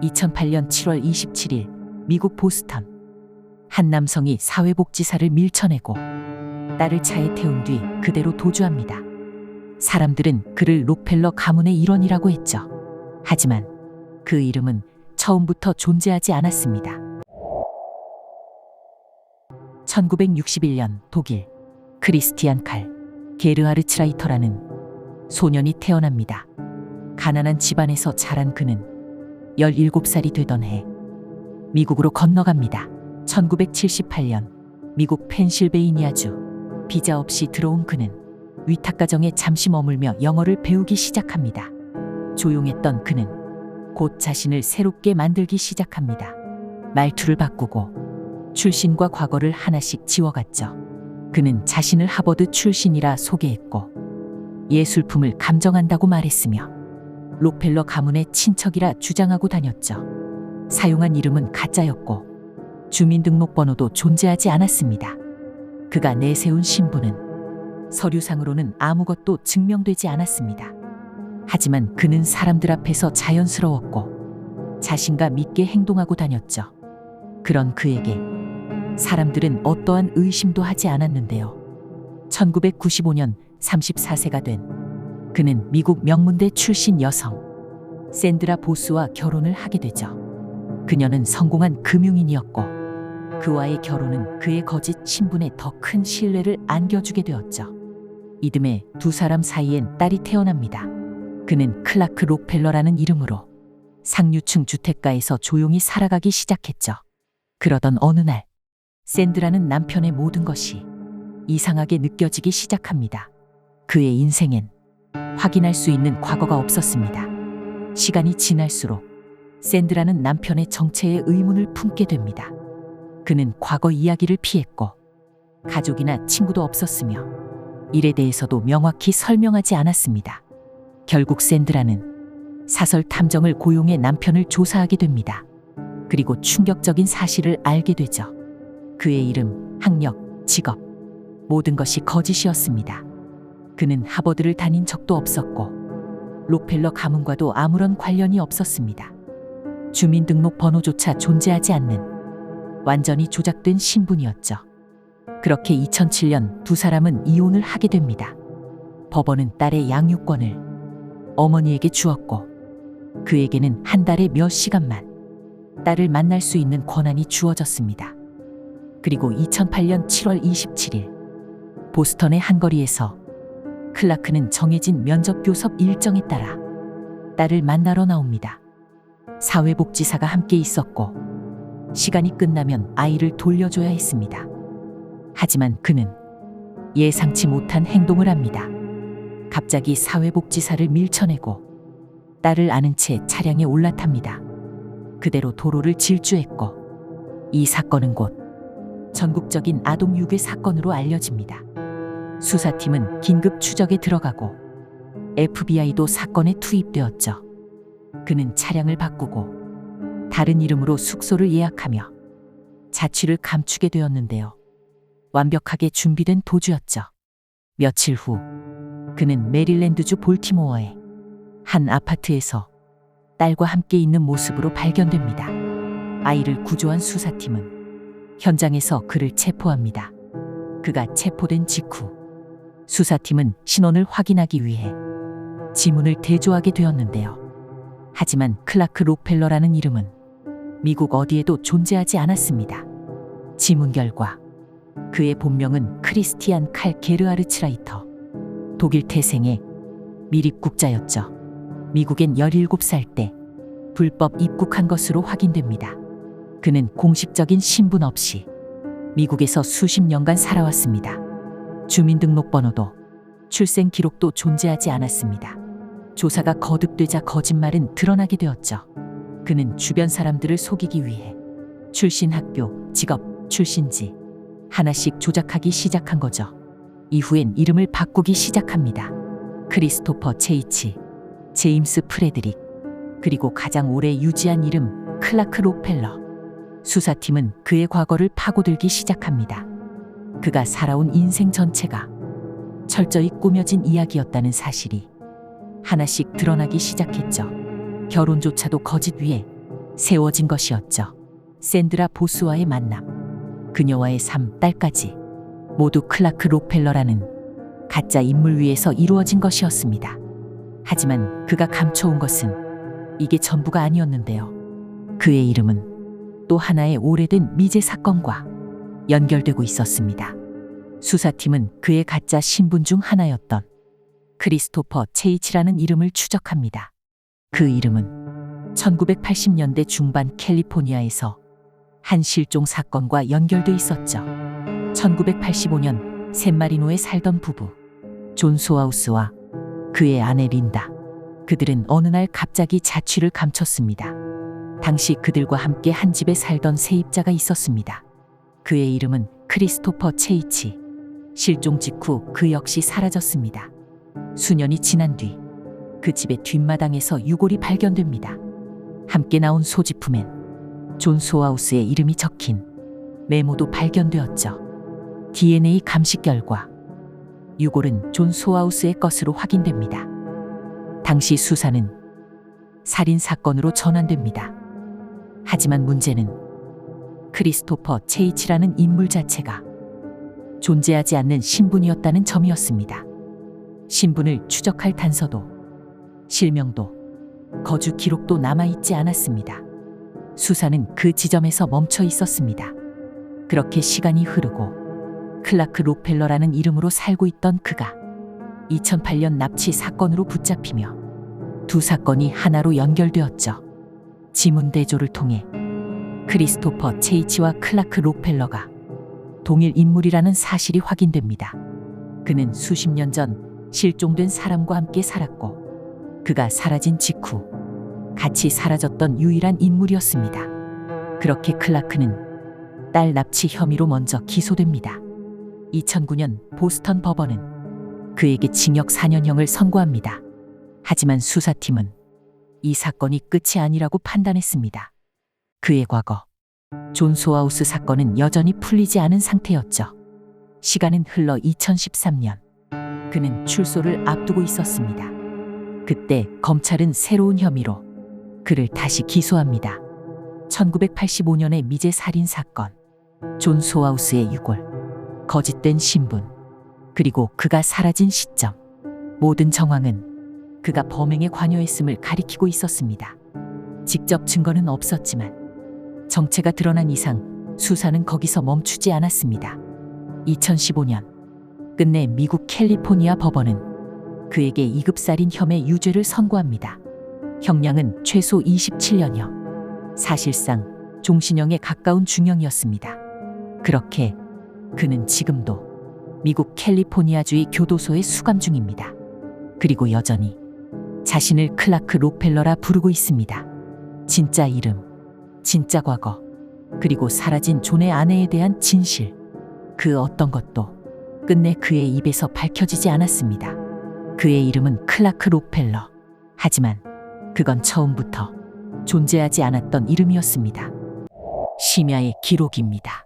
2008년 7월 27일 미국 보스턴 한 남성이 사회복지사를 밀쳐내고 딸을 차에 태운 뒤 그대로 도주합니다. 사람들은 그를 록펠러 가문의 일원이라고 했죠. 하지만 그 이름은 처음부터 존재하지 않았습니다. 1961년 독일 크리스티안 칼 게르하르츠라이터라는 소년이 태어납니다. 가난한 집안에서 자란 그는 17살이 되던 해 미국으로 건너갑니다. 1978년 미국 펜실베이니아주 비자 없이 들어온 그는 위탁가정에 잠시 머물며 영어를 배우기 시작합니다. 조용했던 그는 곧 자신을 새롭게 만들기 시작합니다. 말투를 바꾸고 출신과 과거를 하나씩 지워갔죠. 그는 자신을 하버드 출신이라 소개했고 예술품을 감정한다고 말했으며 록펠러 가문의 친척이라 주장하고 다녔죠. 사용한 이름은 가짜였고 주민등록번호도 존재하지 않았습니다. 그가 내세운 신분은 서류상으로는 아무것도 증명되지 않았습니다. 하지만 그는 사람들 앞에서 자연스러웠고 자신감 있게 행동하고 다녔죠. 그런 그에게 사람들은 어떠한 의심도 하지 않았는데요. 1995년 34세가 된 그는 미국 명문대 출신 여성 샌드라 보스와 결혼을 하게 되죠. 그녀는 성공한 금융인이었고 그와의 결혼은 그의 거짓 신분에 더 큰 신뢰를 안겨주게 되었죠. 이듬해 두 사람 사이엔 딸이 태어납니다. 그는 클라크 록펠러라는 이름으로 상류층 주택가에서 조용히 살아가기 시작했죠. 그러던 어느 날 샌드라는 남편의 모든 것이 이상하게 느껴지기 시작합니다. 그의 인생엔 확인할 수 있는 과거가 없었습니다. 시간이 지날수록 샌드라는 남편의 정체에 의문을 품게 됩니다. 그는 과거 이야기를 피했고 가족이나 친구도 없었으며 일에 대해서도 명확히 설명하지 않았습니다. 결국 샌드라는 사설 탐정을 고용해 남편을 조사하게 됩니다. 그리고 충격적인 사실을 알게 되죠. 그의 이름, 학력, 직업, 모든 것이 거짓이었습니다. 그는 하버드를 다닌 적도 없었고 록펠러 가문과도 아무런 관련이 없었습니다. 주민등록번호조차 존재하지 않는 완전히 조작된 신분이었죠. 그렇게 2007년 두 사람은 이혼을 하게 됩니다. 법원은 딸의 양육권을 어머니에게 주었고 그에게는 한 달에 몇 시간만 딸을 만날 수 있는 권한이 주어졌습니다. 그리고 2008년 7월 27일 보스턴의 한 거리에서 클라크는 정해진 면접 교섭 일정에 따라 딸을 만나러 나옵니다. 사회복지사가 함께 있었고 시간이 끝나면 아이를 돌려줘야 했습니다. 하지만 그는 예상치 못한 행동을 합니다. 갑자기 사회복지사를 밀쳐내고 딸을 안은 채 차량에 올라탑니다. 그대로 도로를 질주했고 이 사건은 곧 전국적인 아동 유괴 사건으로 알려집니다. 수사팀은 긴급 추적에 들어가고 FBI도 사건에 투입되었죠. 그는 차량을 바꾸고 다른 이름으로 숙소를 예약하며 자취를 감추게 되었는데요. 완벽하게 준비된 도주였죠. 며칠 후 그는 메릴랜드주 볼티모어의 한 아파트에서 딸과 함께 있는 모습으로 발견됩니다. 아이를 구조한 수사팀은 현장에서 그를 체포합니다. 그가 체포된 직후 수사팀은 신원을 확인하기 위해 지문을 대조하게 되었는데요. 하지만 클라크 록펠러라는 이름은 미국 어디에도 존재하지 않았습니다. 지문 결과 그의 본명은 크리스티안 칼 게르하르츠라이터, 독일 태생의 미립국자였죠. 미국엔 17살 때 불법 입국한 것으로 확인됩니다. 그는 공식적인 신분 없이 미국에서 수십 년간 살아왔습니다. 주민등록번호도 출생 기록도 존재하지 않았습니다. 조사가 거듭되자 거짓말은 드러나게 되었죠. 그는 주변 사람들을 속이기 위해 출신 학교, 직업, 출신지 하나씩 조작하기 시작한 거죠. 이후엔 이름을 바꾸기 시작합니다. 크리스토퍼 체이치, 제임스 프레드릭, 그리고 가장 오래 유지한 이름 클라크 록펠러. 수사팀은 그의 과거를 파고들기 시작합니다. 그가 살아온 인생 전체가 철저히 꾸며진 이야기였다는 사실이 하나씩 드러나기 시작했죠. 결혼조차도 거짓 위에 세워진 것이었죠. 샌드라 보스와의 만남, 그녀와의 3딸까지 모두 클라크 록펠러라는 가짜 인물 위에서 이루어진 것이었습니다. 하지만 그가 감춰온 것은 이게 전부가 아니었는데요. 그의 이름은 또 하나의 오래된 미제 사건과 연결되고 있었습니다. 수사팀은 그의 가짜 신분 중 하나였던 크리스토퍼 체이치라는 이름을 추적합니다. 그 이름은 1980년대 중반 캘리포니아에서 한 실종 사건과 연결돼 있었죠. 1985년 샌마리노에 살던 부부 존 소아우스와 그의 아내 린다, 그들은 어느 날 갑자기 자취를 감췄습니다. 당시 그들과 함께 한 집에 살던 세입자가 있었습니다. 그의 이름은 크리스토퍼 체이치. 실종 직후 그 역시 사라졌습니다. 수년이 지난 뒤 그 집의 뒷마당에서 유골이 발견됩니다. 함께 나온 소지품엔 존 소아우스의 이름이 적힌 메모도 발견되었죠. DNA 감식 결과 유골은 존 소아우스의 것으로 확인됩니다. 당시 수사는 살인 사건으로 전환됩니다. 하지만 문제는 크리스토퍼 체이치라는 인물 자체가 존재하지 않는 신분이었다는 점이었습니다. 신분을 추적할 단서도 실명도 거주 기록도 남아있지 않았습니다. 수사는 그 지점에서 멈춰 있었습니다. 그렇게 시간이 흐르고 클라크 록펠러라는 이름으로 살고 있던 그가 2008년 납치 사건으로 붙잡히며 두 사건이 하나로 연결되었죠. 지문 대조를 통해 크리스토퍼 체이치와 클라크 록펠러가 동일 인물이라는 사실이 확인됩니다. 그는 수십 년 전 실종된 사람과 함께 살았고 그가 사라진 직후 같이 사라졌던 유일한 인물이었습니다. 그렇게 클라크는 딸 납치 혐의로 먼저 기소됩니다. 2009년 보스턴 법원은 그에게 징역 4년형을 선고합니다. 하지만 수사팀은 이 사건이 끝이 아니라고 판단했습니다. 그의 과거, 존 소아우스 사건은 여전히 풀리지 않은 상태였죠. 시간은 흘러 2013년, 그는 출소를 앞두고 있었습니다. 그때 검찰은 새로운 혐의로 그를 다시 기소합니다. 1985년의 미제 살인 사건, 존 소아우스의 유골, 거짓된 신분, 그리고 그가 사라진 시점, 모든 정황은 그가 범행에 관여했음을 가리키고 있었습니다. 직접 증거는 없었지만 정체가 드러난 이상 수사는 거기서 멈추지 않았습니다. 2015년 끝내 미국 캘리포니아 법원은 그에게 2급 살인 혐의 유죄를 선고합니다. 형량은 최소 27년형, 사실상 종신형에 가까운 중형이었습니다. 그렇게 그는 지금도 미국 캘리포니아주의 교도소에 수감 중입니다. 그리고 여전히 자신을 클라크 록펠러라 부르고 있습니다. 진짜 이름, 진짜 과거, 그리고 사라진 존의 아내에 대한 진실, 그 어떤 것도 끝내 그의 입에서 밝혀지지 않았습니다. 그의 이름은 클라크 록펠러. 하지만 그건 처음부터 존재하지 않았던 이름이었습니다. 심야의 기록입니다.